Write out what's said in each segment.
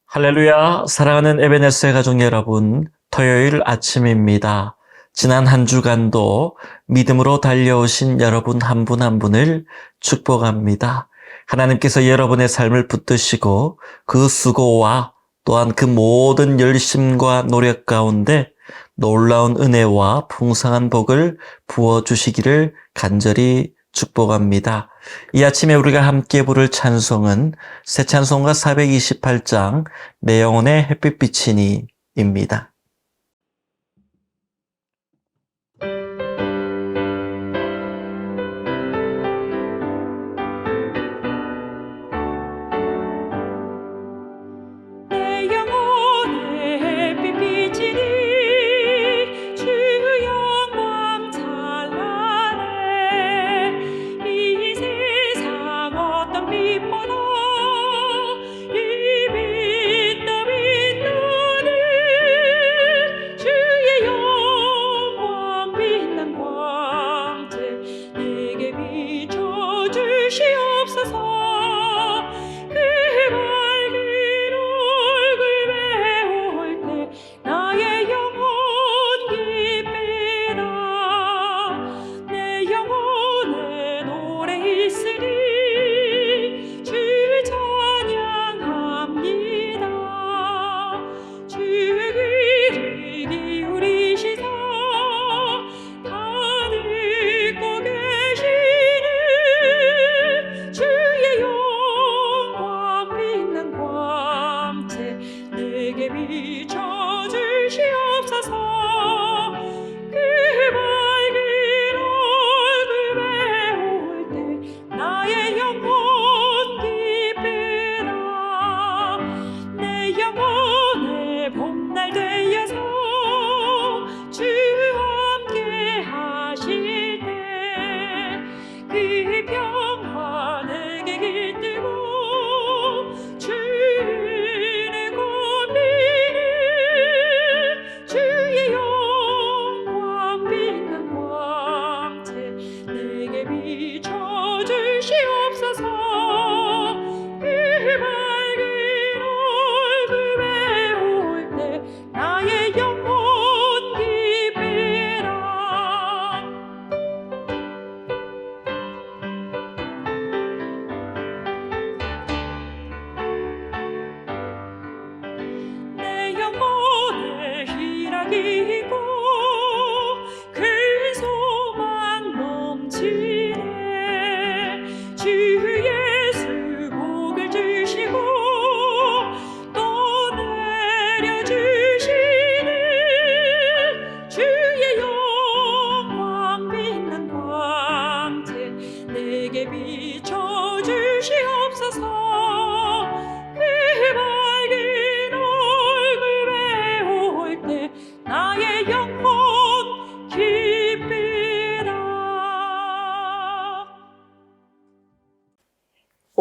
할렐루야, 사랑하는 에베네스의 가족 여러분, 토요일 아침입니다. 지난 한 주간도 믿음으로 달려오신 여러분 한 분 한 분을 축복합니다. 하나님께서 여러분의 삶을 붙드시고 그 수고와 또한 그 모든 열심과 노력 가운데 놀라운 은혜와 풍성한 복을 부어주시기를 간절히 축복합니다. 이 아침에 우리가 함께 부를 찬송은 새 찬송가 428장 내 영혼의 햇빛비치니입니다.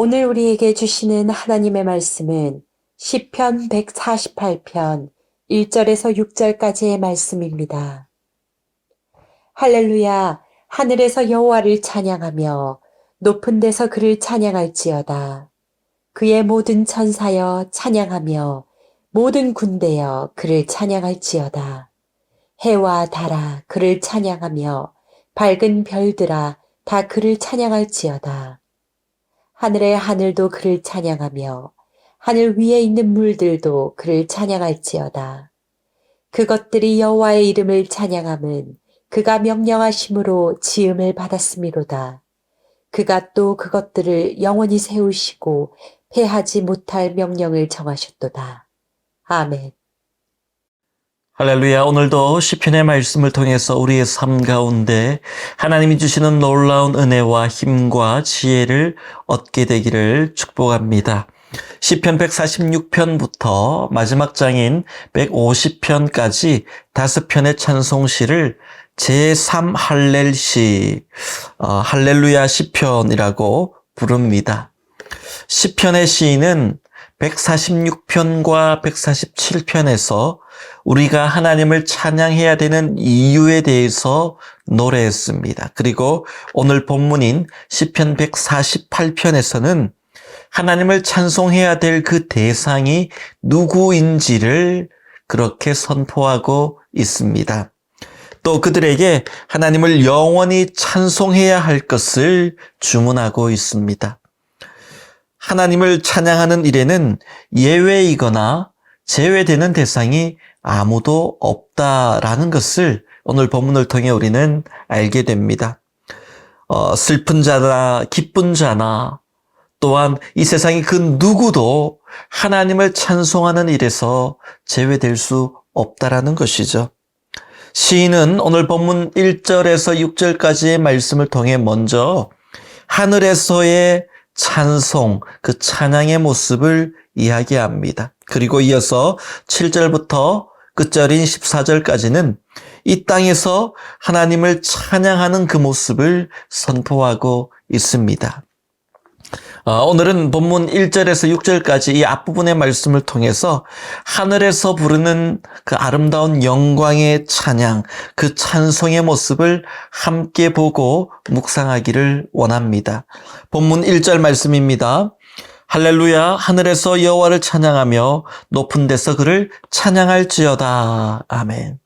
오늘 우리에게 주시는 하나님의 말씀은 시편 148편 1절에서 6절까지의 말씀입니다. 할렐루야, 하늘에서 여호와를 찬양하며 높은 데서 그를 찬양할지어다. 그의 모든 천사여 찬양하며 모든 군대여 그를 찬양할지어다. 해와 달아 그를 찬양하며 밝은 별들아 다 그를 찬양할지어다. 하늘의 하늘도 그를 찬양하며 하늘 위에 있는 물들도 그를 찬양할지어다. 그것들이 여호와의 이름을 찬양함은 그가 명령하심으로 지음을 받았음이로다. 그가 또 그것들을 영원히 세우시고 패하지 못할 명령을 정하셨도다. 아멘. 할렐루야, 오늘도 시편의 말씀을 통해서 우리의 삶 가운데 하나님이 주시는 놀라운 은혜와 힘과 지혜를 얻게 되기를 축복합니다. 시편 146편부터 마지막 장인 150편까지 5편의 찬송시를 제3 할렐시, 할렐루야 시편이라고 부릅니다. 시편의 시인은 146편과 147편에서 우리가 하나님을 찬양해야 되는 이유에 대해서 노래했습니다. 그리고 오늘 본문인 시편 148편에서는 하나님을 찬송해야 될 그 대상이 누구인지를 그렇게 선포하고 있습니다. 또 그들에게 하나님을 영원히 찬송해야 할 것을 주문하고 있습니다. 하나님을 찬양하는 일에는 예외이거나 제외되는 대상이 아무도 없다라는 것을 오늘 본문을 통해 우리는 알게 됩니다. 슬픈 자나 기쁜 자나 또한 이 세상의 그 누구도 하나님을 찬송하는 일에서 제외될 수 없다라는 것이죠. 시인은 오늘 본문 1절에서 6절까지의 말씀을 통해 먼저 하늘에서의 찬송, 그 찬양의 모습을 이야기합니다. 그리고 이어서 7절부터 끝절인 14절까지는 이 땅에서 하나님을 찬양하는 그 모습을 선포하고 있습니다. 오늘은 본문 1절에서 6절까지 이 앞부분의 말씀을 통해서 하늘에서 부르는 그 아름다운 영광의 찬양, 그 찬송의 모습을 함께 보고 묵상하기를 원합니다. 본문 1절 말씀입니다. 할렐루야, 하늘에서 여호와를 찬양하며 높은 데서 그를 찬양할지어다. 아멘.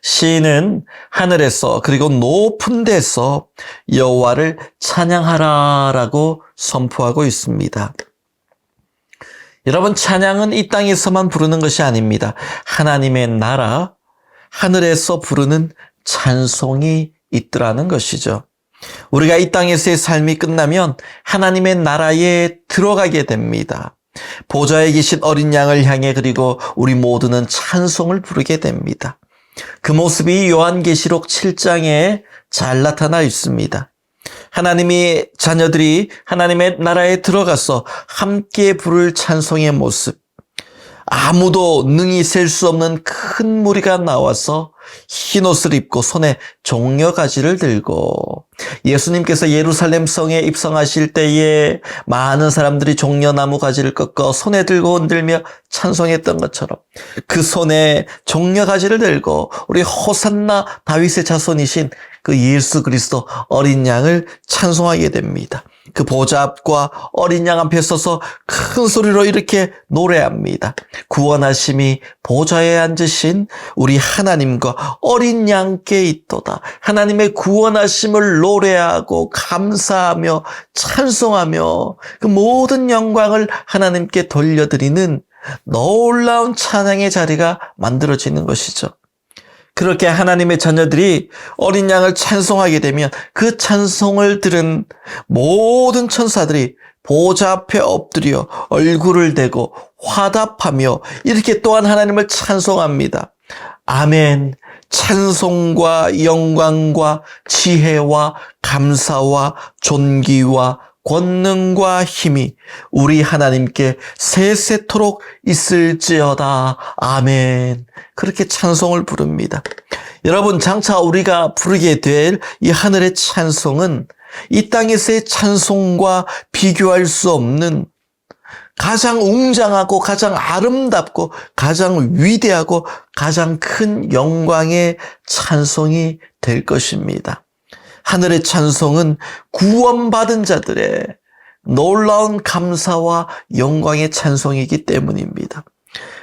시인은 하늘에서 그리고 높은 데서 여호와를 찬양하라라고 선포하고 있습니다. 여러분, 찬양은 이 땅에서만 부르는 것이 아닙니다. 하나님의 나라, 하늘에서 부르는 찬송이 있더라는 것이죠. 우리가 이 땅에서의 삶이 끝나면 하나님의 나라에 들어가게 됩니다. 보좌에 계신 어린 양을 향해 그리고 우리 모두는 찬송을 부르게 됩니다. 그 모습이 요한계시록 7장에 잘 나타나 있습니다. 하나님의 자녀들이 하나님의 나라에 들어가서 함께 부를 찬송의 모습, 아무도 능히 셀 수 없는 큰 무리가 나와서 흰옷을 입고 손에 종려가지를 들고 예수님께서 예루살렘 성에 입성하실 때에 많은 사람들이 종려나무 가지를 꺾어 손에 들고 흔들며 찬송했던 것처럼 그 손에 종려가지를 들고 우리 호산나 다윗의 자손이신 그 예수 그리스도 어린 양을 찬송하게 됩니다. 그 보좌 앞과 어린 양 앞에 서서 큰 소리로 이렇게 노래합니다. 구원하심이 보좌에 앉으신 우리 하나님과 어린 양께 있도다. 하나님의 구원하심을 노래하고 감사하며 찬송하며 그 모든 영광을 하나님께 돌려드리는 놀라운 찬양의 자리가 만들어지는 것이죠. 그렇게 하나님의 자녀들이 어린 양을 찬송하게 되면 그 찬송을 들은 모든 천사들이 보좌 앞에 엎드려 얼굴을 대고 화답하며 이렇게 또한 하나님을 찬송합니다. 아멘. 찬송과 영광과 지혜와 감사와 존귀와 권능과 힘이 우리 하나님께 세세토록 있을지어다. 아멘. 그렇게 찬송을 부릅니다. 여러분, 장차 우리가 부르게 될 이 하늘의 찬송은 이 땅에서의 찬송과 비교할 수 없는 가장 웅장하고 가장 아름답고 가장 위대하고 가장 큰 영광의 찬송이 될 것입니다. 하늘의 찬송은 구원받은 자들의 놀라운 감사와 영광의 찬송이기 때문입니다.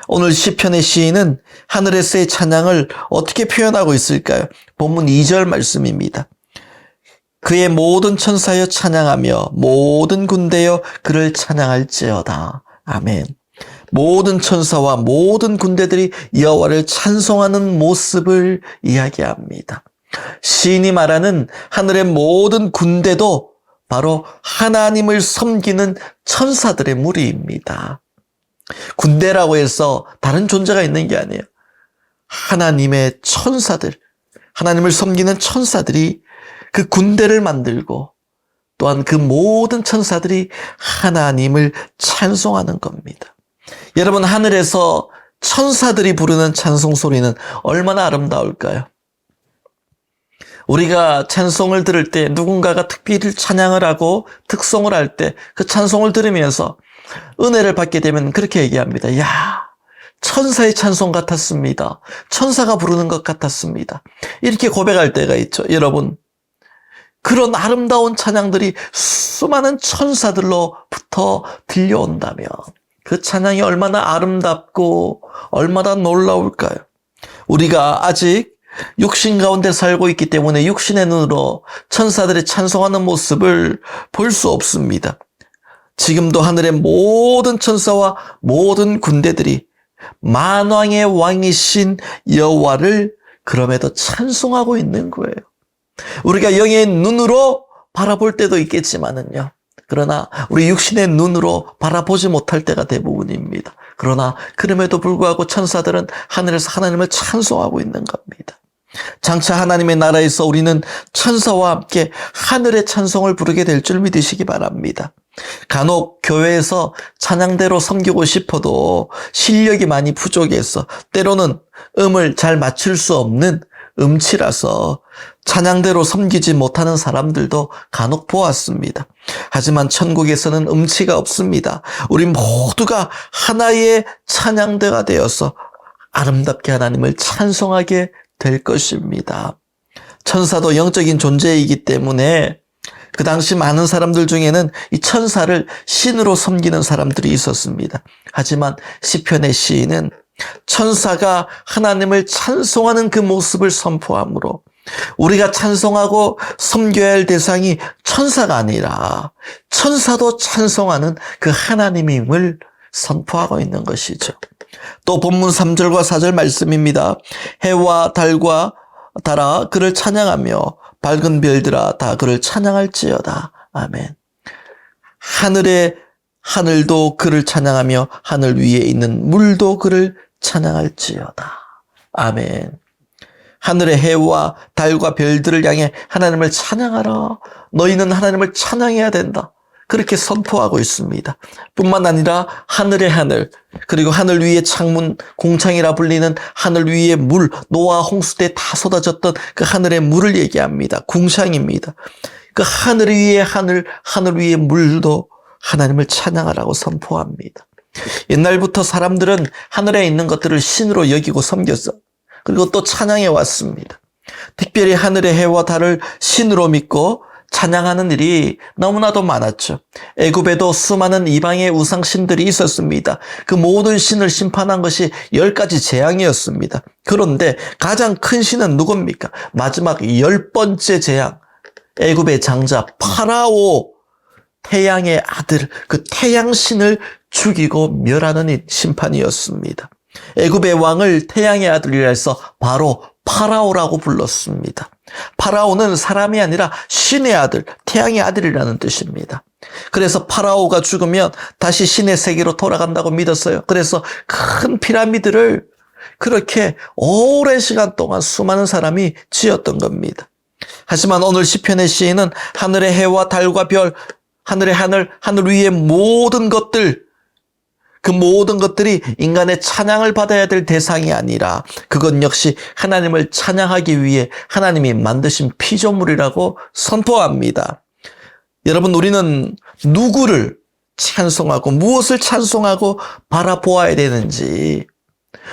오늘 시편의 시인은 하늘에서의 찬양을 어떻게 표현하고 있을까요? 본문 2절 말씀입니다. 그의 모든 천사여 찬양하며 모든 군대여 그를 찬양할지어다. 아멘. 모든 천사와 모든 군대들이 여호와를 찬송하는 모습을 이야기합니다. 시인이 말하는 하늘의 모든 군대도 바로 하나님을 섬기는 천사들의 무리입니다. 군대라고 해서 다른 존재가 있는 게 아니에요. 하나님의 천사들, 하나님을 섬기는 천사들이 그 군대를 만들고 또한 그 모든 천사들이 하나님을 찬송하는 겁니다. 여러분, 하늘에서 천사들이 부르는 찬송 소리는 얼마나 아름다울까요? 우리가 찬송을 들을 때 누군가가 특별히 찬양을 하고 특송을 할 때 그 찬송을 들으면서 은혜를 받게 되면 그렇게 얘기합니다. 야, 천사의 찬송 같았습니다. 천사가 부르는 것 같았습니다. 이렇게 고백할 때가 있죠. 여러분, 그런 아름다운 찬양들이 수많은 천사들로부터 들려온다면 그 찬양이 얼마나 아름답고 얼마나 놀라울까요? 우리가 아직 육신 가운데 살고 있기 때문에 육신의 눈으로 천사들의 찬송하는 모습을 볼 수 없습니다. 지금도 하늘의 모든 천사와 모든 군대들이 만왕의 왕이신 여호와를 그럼에도 찬송하고 있는 거예요. 우리가 영의 눈으로 바라볼 때도 있겠지만은요. 그러나 우리 육신의 눈으로 바라보지 못할 때가 대부분입니다. 그러나 그럼에도 불구하고 천사들은 하늘에서 하나님을 찬송하고 있는 겁니다. 장차 하나님의 나라에서 우리는 천사와 함께 하늘의 찬송을 부르게 될 줄 믿으시기 바랍니다. 간혹 교회에서 찬양대로 섬기고 싶어도 실력이 많이 부족해서 때로는 음을 잘 맞출 수 없는 음치라서 찬양대로 섬기지 못하는 사람들도 간혹 보았습니다. 하지만 천국에서는 음치가 없습니다. 우리 모두가 하나의 찬양대가 되어서 아름답게 하나님을 찬송하게 될 것입니다. 천사도 영적인 존재이기 때문에 그 당시 많은 사람들 중에는 이 천사를 신으로 섬기는 사람들이 있었습니다. 하지만 시편의 시인은 천사가 하나님을 찬송하는 그 모습을 선포하므로 우리가 찬송하고 섬겨야 할 대상이 천사가 아니라 천사도 찬송하는 그 하나님임을 선포하고 있는 것이죠. 또 본문 3절과 4절 말씀입니다. 해와 달과 달아 그를 찬양하며 밝은 별들아 다 그를 찬양할지어다. 아멘. 하늘도 그를 찬양하며 하늘 위에 있는 물도 그를 찬양할지어다. 아멘. 하늘의 해와 달과 별들을 향해 하나님을 찬양하라. 너희는 하나님을 찬양해야 된다. 그렇게 선포하고 있습니다. 뿐만 아니라 하늘의 하늘, 그리고 하늘 위에 창문, 공창이라 불리는 하늘 위에 물, 노아 홍수 때 다 쏟아졌던 그 하늘의 물을 얘기합니다. 궁창입니다. 그 하늘 위에 하늘 위에 물도 하나님을 찬양하라고 선포합니다. 옛날부터 사람들은 하늘에 있는 것들을 신으로 여기고 섬겼어. 그리고 또 찬양해 왔습니다. 특별히 하늘의 해와 달을 신으로 믿고 찬양하는 일이 너무나도 많았죠. 애굽에도 수많은 이방의 우상신들이 있었습니다. 그 모든 신을 심판한 것이 10가지 재앙이었습니다. 그런데 가장 큰 신은 누굽니까? 마지막 10번째 재앙. 애굽의 장자 파라오 태양의 아들, 그 태양신을 죽이고 멸하는 심판이었습니다. 애굽의 왕을 태양의 아들이라 해서 바로 파라오라고 불렀습니다. 파라오는 사람이 아니라 신의 아들, 태양의 아들이라는 뜻입니다. 그래서 파라오가 죽으면 다시 신의 세계로 돌아간다고 믿었어요. 그래서 큰 피라미드를 그렇게 오랜 시간 동안 수많은 사람이 지었던 겁니다. 하지만 오늘 시편의 시인은 하늘의 해와 달과 별, 하늘의 하늘 위의 모든 것들, 그 모든 것들이 인간의 찬양을 받아야 될 대상이 아니라 그것 역시 하나님을 찬양하기 위해 하나님이 만드신 피조물이라고 선포합니다. 여러분, 우리는 누구를 찬송하고 무엇을 찬송하고 바라보아야 되는지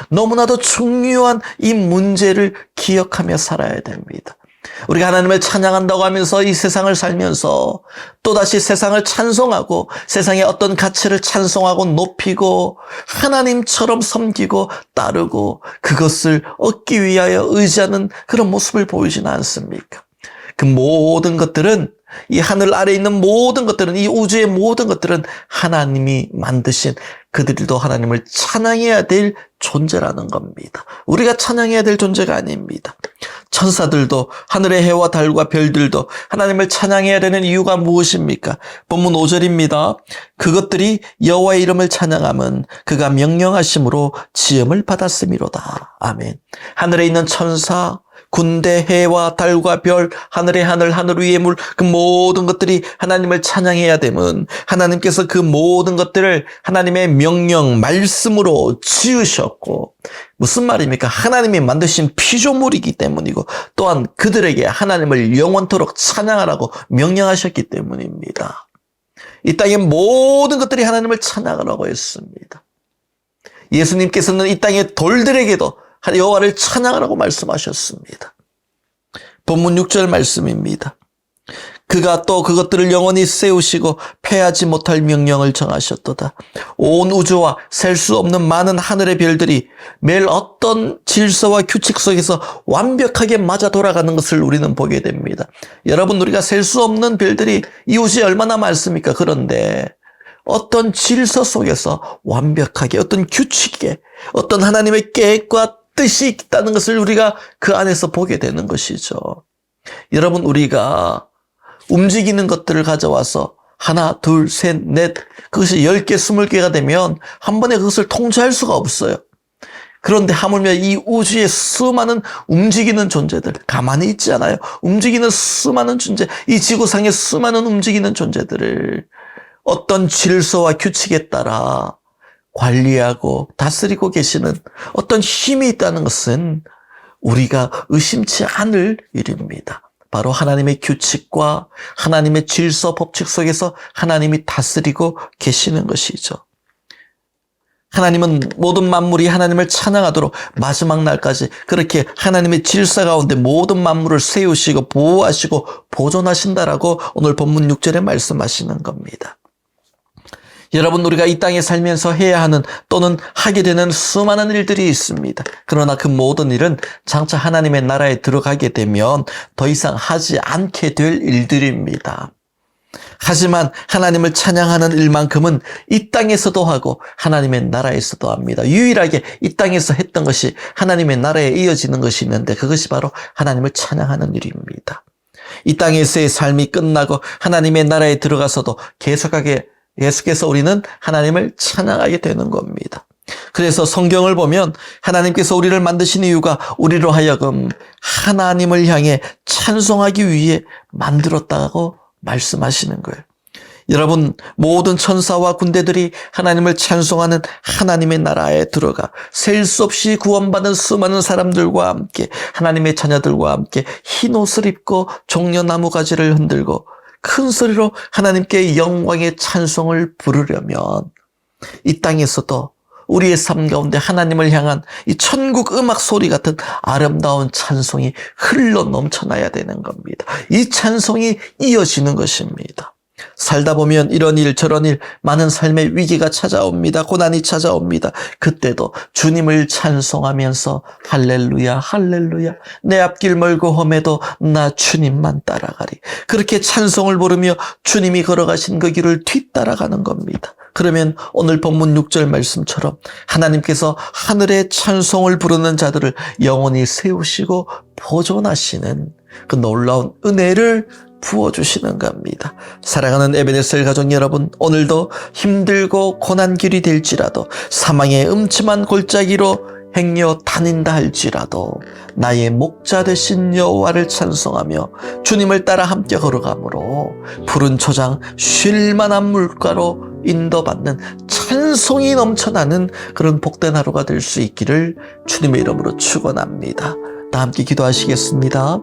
너무나도 중요한 이 문제를 기억하며 살아야 됩니다. 우리가 하나님을 찬양한다고 하면서 이 세상을 살면서 또다시 세상을 찬송하고 세상의 어떤 가치를 찬송하고 높이고 하나님처럼 섬기고 따르고 그것을 얻기 위하여 의지하는 그런 모습을 보이지는 않습니까? 그 모든 것들은, 이 하늘 아래에 있는 모든 것들은, 이 우주의 모든 것들은 하나님이 만드신, 그들도 하나님을 찬양해야 될 존재라는 겁니다. 우리가 찬양해야 될 존재가 아닙니다. 천사들도, 하늘의 해와 달과 별들도 하나님을 찬양해야 되는 이유가 무엇입니까? 본문 5절입니다. 그것들이 여호와의 이름을 찬양함은 그가 명령하심으로 지음을 받았음이로다. 아멘. 하늘에 있는 천사, 군대, 해와 달과 별, 하늘의 하늘 위의 물, 그 모든 것들이 하나님을 찬양해야 되면 하나님께서 그 모든 것들을 하나님의 명령, 말씀으로 지으셨고, 무슨 말입니까? 하나님이 만드신 피조물이기 때문이고 또한 그들에게 하나님을 영원토록 찬양하라고 명령하셨기 때문입니다. 이 땅의 모든 것들이 하나님을 찬양하라고 했습니다. 예수님께서는 이 땅의 돌들에게도 여호와를 찬양하라고 말씀하셨습니다. 본문 6절 말씀입니다. 그가 또 그것들을 영원히 세우시고 패하지 못할 명령을 정하셨도다. 온 우주와 셀 수 없는 많은 하늘의 별들이 매일 어떤 질서와 규칙 속에서 완벽하게 맞아 돌아가는 것을 우리는 보게 됩니다. 여러분, 우리가 셀 수 없는 별들이 이 우주에 얼마나 많습니까? 그런데 어떤 질서 속에서 완벽하게, 어떤 규칙에, 어떤 하나님의 계획과 뜻이 있다는 것을 우리가 그 안에서 보게 되는 것이죠. 여러분, 우리가 움직이는 것들을 가져와서 하나, 둘, 셋, 넷, 그것이 10개, 20개가 되면 한 번에 그것을 통제할 수가 없어요. 그런데 하물며 이 우주의 수많은 움직이는 존재들, 가만히 있지 않아요. 움직이는 수많은 존재, 이 지구상의 수많은 움직이는 존재들을 어떤 질서와 규칙에 따라 관리하고 다스리고 계시는 어떤 힘이 있다는 것은 우리가 의심치 않을 일입니다. 바로 하나님의 규칙과 하나님의 질서 법칙 속에서 하나님이 다스리고 계시는 것이죠. 하나님은 모든 만물이 하나님을 찬양하도록 마지막 날까지 그렇게 하나님의 질서 가운데 모든 만물을 세우시고 보호하시고 보존하신다라고 오늘 본문 6절에 말씀하시는 겁니다. 여러분, 우리가 이 땅에 살면서 해야 하는 또는 하게 되는 수많은 일들이 있습니다. 그러나 그 모든 일은 장차 하나님의 나라에 들어가게 되면 더 이상 하지 않게 될 일들입니다. 하지만 하나님을 찬양하는 일만큼은 이 땅에서도 하고 하나님의 나라에서도 합니다. 유일하게 이 땅에서 했던 것이 하나님의 나라에 이어지는 것이 있는데 그것이 바로 하나님을 찬양하는 일입니다. 이 땅에서의 삶이 끝나고 하나님의 나라에 들어가서도 계속해서 우리는 하나님을 찬양하게 되는 겁니다. 그래서 성경을 보면 하나님께서 우리를 만드신 이유가 우리로 하여금 하나님을 향해 찬송하기 위해 만들었다고 말씀하시는 거예요. 여러분, 모든 천사와 군대들이 하나님을 찬송하는 하나님의 나라에 들어가 셀 수 없이 구원받은 수많은 사람들과 함께 하나님의 자녀들과 함께 흰 옷을 입고 종려나무 가지를 흔들고 큰 소리로 하나님께 영광의 찬송을 부르려면 이 땅에서도 우리의 삶 가운데 하나님을 향한 이 천국 음악 소리 같은 아름다운 찬송이 흘러 넘쳐나야 되는 겁니다. 이 찬송이 이어지는 것입니다. 살다 보면 이런 일 저런 일 많은 삶의 위기가 찾아옵니다. 고난이 찾아옵니다. 그때도 주님을 찬송하면서 할렐루야 할렐루야 내 앞길 멀고 험해도 나 주님만 따라가리. 그렇게 찬송을 부르며 주님이 걸어가신 그 길을 뒤따라가는 겁니다. 그러면 오늘 본문 6절 말씀처럼 하나님께서 하늘의 찬송을 부르는 자들을 영원히 세우시고 보존하시는 그 놀라운 은혜를 부어주시는 겁니다. 사랑하는 에베네셀 가족 여러분, 오늘도 힘들고 고난 길이 될지라도 사망의 음침한 골짜기로 행여 다닌다 할지라도 나의 목자 되신 여호와를 찬송하며 주님을 따라 함께 걸어가므로 푸른 초장 쉴만한 물가로 인도받는 찬송이 넘쳐나는 그런 복된 하루가 될 수 있기를 주님의 이름으로 축원합니다. 다 함께 기도하시겠습니다.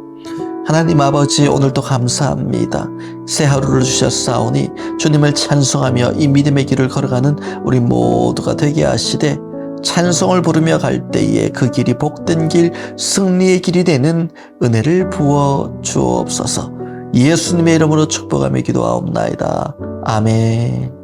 하나님 아버지, 오늘도 감사합니다. 새 하루를 주셨사오니 주님을 찬송하며 이 믿음의 길을 걸어가는 우리 모두가 되게 하시되 찬송을 부르며 갈 때에 그 길이 복된 길, 승리의 길이 되는 은혜를 부어 주옵소서. 예수님의 이름으로 축복하며 기도하옵나이다. 아멘.